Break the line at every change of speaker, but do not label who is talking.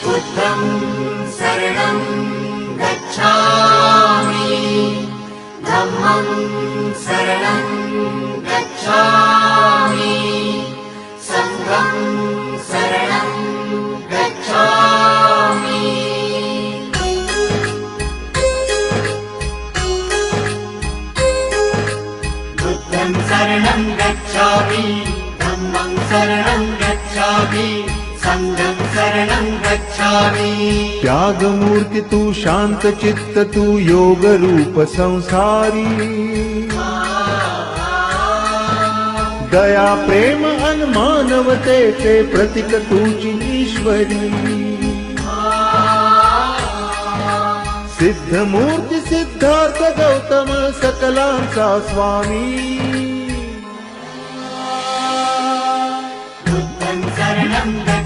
बुद्धं शरणं गच्छामि धम्मं शरणं गच्छामि संघं शरणं गच्छामि बुद्धं शरणं गच्छामि धम्मं शरणं गच्छामि संघं शरणं गच्छामि।
त्याग मूर्ति तू शांत चित्त तू योग रूप संसारी दया प्रेम अन मानवतेचे प्रतीक तुझी ईश्वरी सिद्ध मूर्ती सिद्धार्थ गौतम सकलांचा स्वामी
बुद्धं शरणं